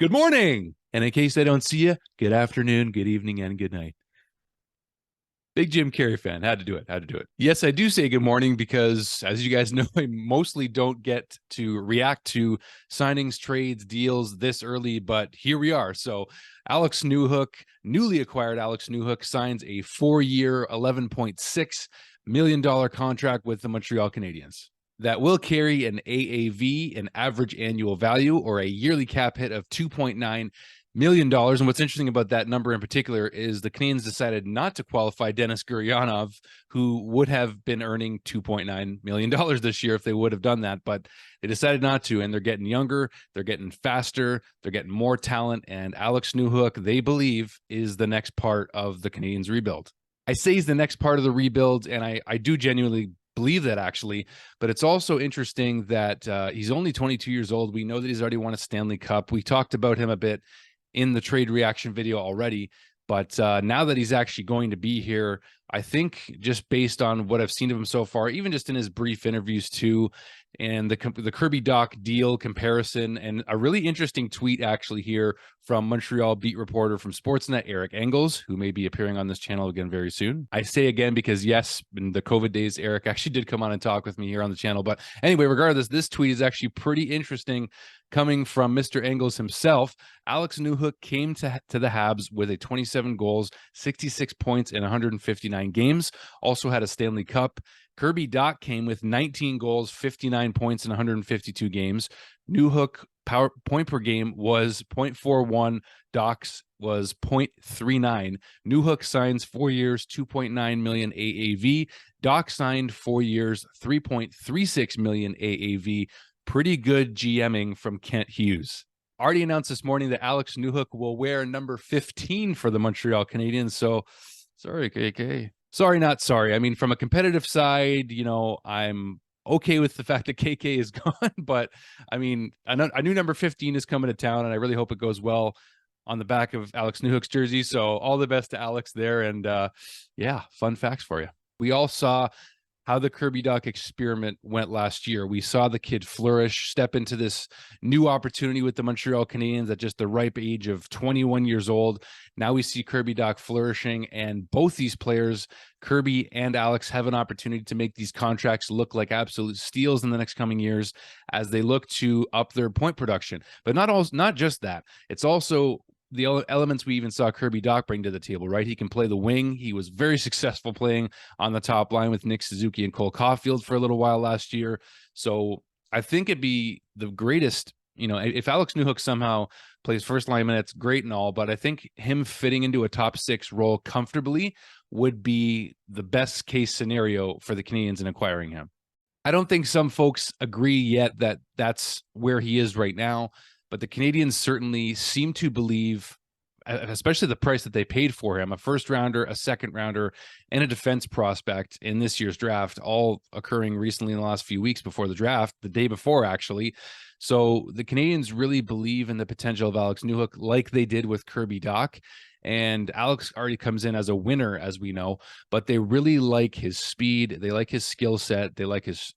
good morning. And in case I don't see you, good afternoon, good evening, and good night. Big Jim Carrey fan. Had to do it. Had to do it. Yes, I do say good morning because, as you guys know, I mostly don't get to react to signings, trades, deals this early, but here we are. So Alex Newhook, newly acquired Alex Newhook, signs a 4-year, $11.6 million contract with the Montreal Canadiens that will carry an AAV, an average annual value, or a yearly cap hit of $2.9 million. And what's interesting about that number in particular is the Canadiens decided not to qualify Denis Gurianov, who would have been earning $2.9 million this year if they would have done that. But they decided not to, and they're getting younger, they're getting faster, they're getting more talent, and Alex Newhook, they believe, is the next part of the Canadiens rebuild. I say he's the next part of the rebuild, and I do genuinely believe that, actually, but it's also interesting that he's only 22 years old. We know that he's already won a Stanley Cup. We talked about him a bit in the trade reaction video already, but now that he's actually going to be here, I think just based on what I've seen of him so far, even just in his brief interviews too, and the Kirby Dach deal comparison, and a really interesting tweet actually here from Montreal beat reporter from Sportsnet, Eric Engels, who may be appearing on this channel again very soon. I say again because, yes, in the COVID days, Eric actually did come on and talk with me here on the channel. But anyway, regardless, this tweet is actually pretty interesting coming from Mr. Engels himself. Alex Newhook came to the Habs with a 27 goals, 66 points in 159 games, also had a Stanley Cup. Kirby Dach came with 19 goals, 59 points in 152 games. Newhook point per game was 0.41. Dach's was 0.39. Newhook signs 4 years, 2.9 million AAV. Dach signed 4 years, 3.36 million AAV. Pretty good GMing from Kent Hughes. Already announced this morning that Alex Newhook will wear number 15 for the Montreal Canadiens. So sorry, KK. Sorry, not sorry. I mean, from a competitive side, I'm okay with the fact that KK is gone, but I mean, I knew number 15 is coming to town, and I really hope it goes well on the back of Alex Newhook's jersey. So all the best to Alex there. And yeah, fun facts for you. We all saw how the Kirby Dach experiment went last year. We saw the kid flourish, step into this new opportunity with the Montreal Canadiens at just the ripe age of 21 years old. Now we see Kirby Dach flourishing, and both these players, Kirby and Alex, have an opportunity to make these contracts look like absolute steals in the next coming years as they look to up their point production. But not just that. It's also the elements we even saw Kirby Dach bring to the table, right? He can play the wing. He was very successful playing on the top line with Nick Suzuki and Cole Caulfield for a little while last year. So I think it'd be the greatest, if Alex Newhook somehow plays first line minutes, great and all, but I think him fitting into a top 6 role comfortably would be the best case scenario for the Canadiens in acquiring him. I don't think some folks agree yet that that's where he is right now, but the Canadiens certainly seem to believe, especially the price that they paid for him, a first rounder, a second rounder, and a defense prospect in this year's draft, all occurring recently in the last few weeks before the draft, the day before, actually. So the Canadiens really believe in the potential of Alex Newhook like they did with Kirby Dach. And Alex already comes in as a winner, as we know, but they really like his speed. They like his skill set. They like his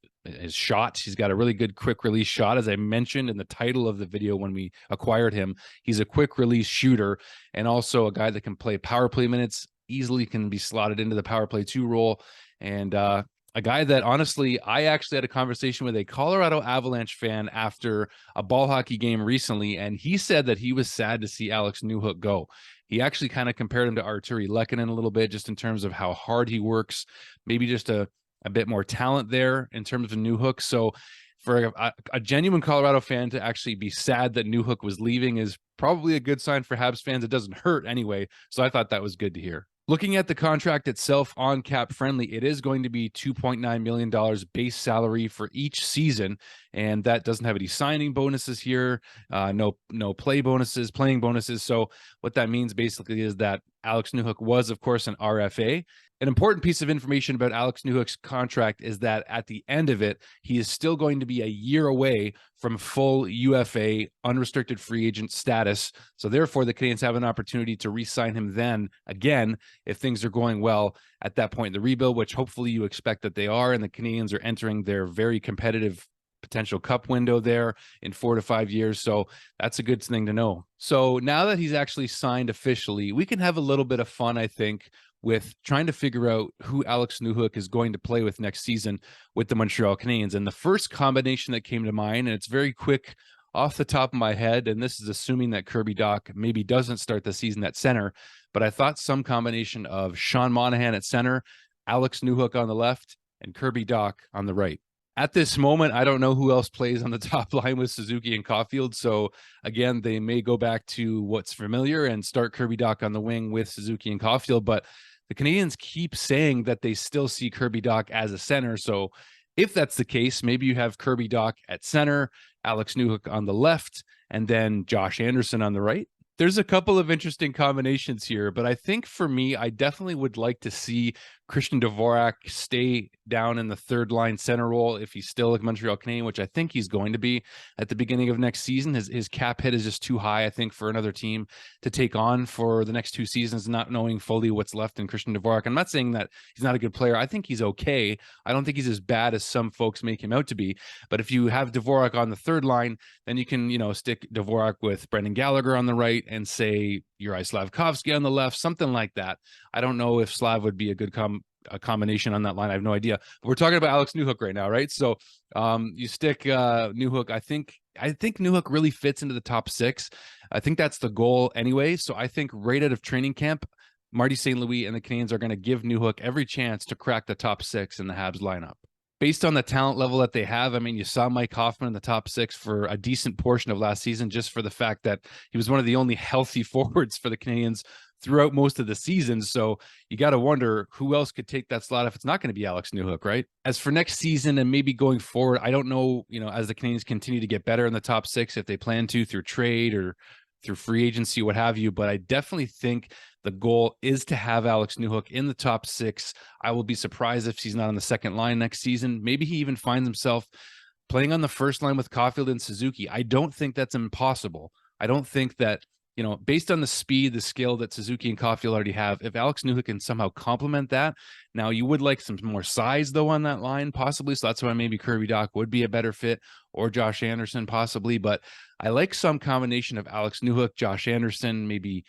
shot. He's got a really good quick release shot. As I mentioned in the title of the video when we acquired him, he's a quick release shooter and also a guy that can play power play minutes, easily can be slotted into the power play 2 role. And a guy that, honestly, I actually had a conversation with a Colorado Avalanche fan after a ball hockey game recently, and he said that he was sad to see Alex Newhook go. He actually kind of compared him to Arturi Lehkonen a little bit, just in terms of how hard he works, maybe just a bit more talent there in terms of Newhook. So for a genuine Colorado fan to actually be sad that Newhook was leaving is probably a good sign for Habs fans. It doesn't hurt anyway. So I thought that was good to hear. Looking at the contract itself, on cap friendly, it is going to be $2.9 million base salary for each season. And that doesn't have any signing bonuses here. No playing bonuses. So what that means basically is that Alex Newhook was, of course, an RFA. An important piece of information about Alex Newhook's contract is that at the end of it, he is still going to be a year away from full UFA, unrestricted free agent status. So therefore, the Canadiens have an opportunity to re-sign him then again if things are going well at that point in the rebuild, which hopefully you expect that they are, and the Canadiens are entering their very competitive potential cup window there in 4 to 5 years. So that's a good thing to know. So now that he's actually signed officially, we can have a little bit of fun, I think, with trying to figure out who Alex Newhook is going to play with next season with the Montreal Canadiens. And the first combination that came to mind, and it's very quick off the top of my head, and this is assuming that Kirby Dach maybe doesn't start the season at center, but I thought some combination of Sean Monahan at center, Alex Newhook on the left, and Kirby Dach on the right. At this moment, I don't know who else plays on the top line with Suzuki and Caulfield. So again, they may go back to what's familiar and start Kirby Dach on the wing with Suzuki and Caulfield. But the Canadiens keep saying that they still see Kirby Dach as a center. So if that's the case, maybe you have Kirby Dach at center, Alex Newhook on the left, and then Josh Anderson on the right. There's a couple of interesting combinations here, but I think for me, I definitely would like to see Christian Dvorak stay down in the third line center role if he's still a Montreal Canadian, which I think he's going to be at the beginning of next season. His cap hit is just too high, I think, for another team to take on for the next 2 seasons, not knowing fully what's left in Christian Dvorak. I'm not saying that he's not a good player. I think he's okay. I don't think he's as bad as some folks make him out to be. But if you have Dvorak on the third line, then you can, stick Dvorak with Brendan Gallagher on the right and say Uri Slafkovsky on the left, something like that. I don't know if Slav would be a good combination on that line. I have no idea. But we're talking about Alex Newhook right now, right? So you stick Newhook. I think Newhook really fits into the top 6. I think that's the goal anyway. So I think right out of training camp, Marty St. Louis and the Canadiens are going to give Newhook every chance to crack the top 6 in the Habs lineup. Based on the talent level that they have, I mean, you saw Mike Hoffman in the top 6 for a decent portion of last season, just for the fact that he was one of the only healthy forwards for the Canadiens throughout most of the season. So you got to wonder who else could take that slot if it's not going to be Alex Newhook, right? As for next season and maybe going forward, I don't know, as the Canadiens continue to get better in the top 6, if they plan to through trade or through free agency, what have you. But I definitely think the goal is to have Alex Newhook in the top 6. I will be surprised if he's not on the second line next season. Maybe he even finds himself playing on the first line with Caulfield and Suzuki. I don't think that's impossible. I don't think that, based on the speed, the skill that Suzuki and Caulfield already have, if Alex Newhook can somehow complement that. Now, you would like some more size, though, on that line, possibly. So that's why maybe Kirby Dach would be a better fit, or Josh Anderson, possibly. But I like some combination of Alex Newhook, Josh Anderson, maybe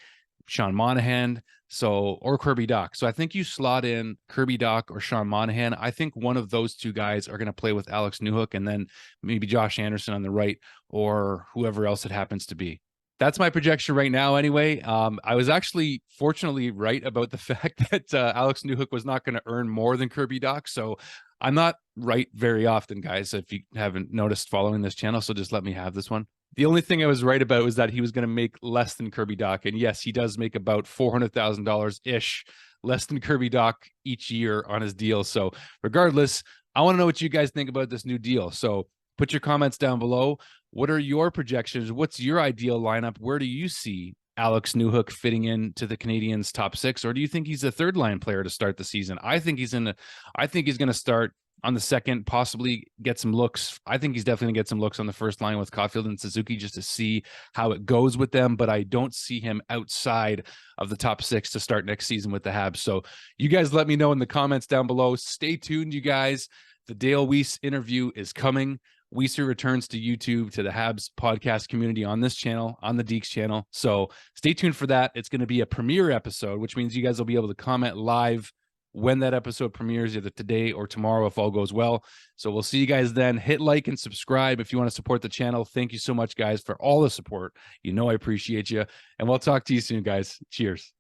Sean Monahan, or Kirby Dach. So I think you slot in Kirby Dach or Sean Monahan. I think one of those 2 guys are going to play with Alex Newhook, and then maybe Josh Anderson on the right, or whoever else it happens to be. That's my projection right now anyway. I was actually fortunately right about the fact that Alex Newhook was not going to earn more than Kirby Dach. So I'm not right very often, guys, if you haven't noticed following this channel. So just let me have this one. The only thing I was right about was that he was going to make less than Kirby Dach. And yes, he does make about $400,000-ish less than Kirby Dach each year on his deal. So regardless, I want to know what you guys think about this new deal. So put your comments down below. What are your projections? What's your ideal lineup? Where do you see Alex Newhook fitting into the Canadiens' top 6? Or do you think he's a third line player to start the season? I think he's going to start on the second, possibly get some looks. I think he's definitely gonna get some looks on the first line with Caulfield and Suzuki just to see how it goes with them. But I don't see him outside of the top 6 to start next season with the Habs. So you guys let me know in the comments down below. Stay tuned, you guys. The Dale Weiss interview is coming. Weiser returns to YouTube, to the Habs podcast community on this channel, on the Deeks channel. So stay tuned for that. It's going to be a premiere episode, which means you guys will be able to comment live when that episode premieres, either today or tomorrow if all goes well. So we'll see you guys then. Hit like and subscribe if you want to support the channel. Thank you so much, guys, for all the support. I appreciate you. And we'll talk to you soon, guys. Cheers.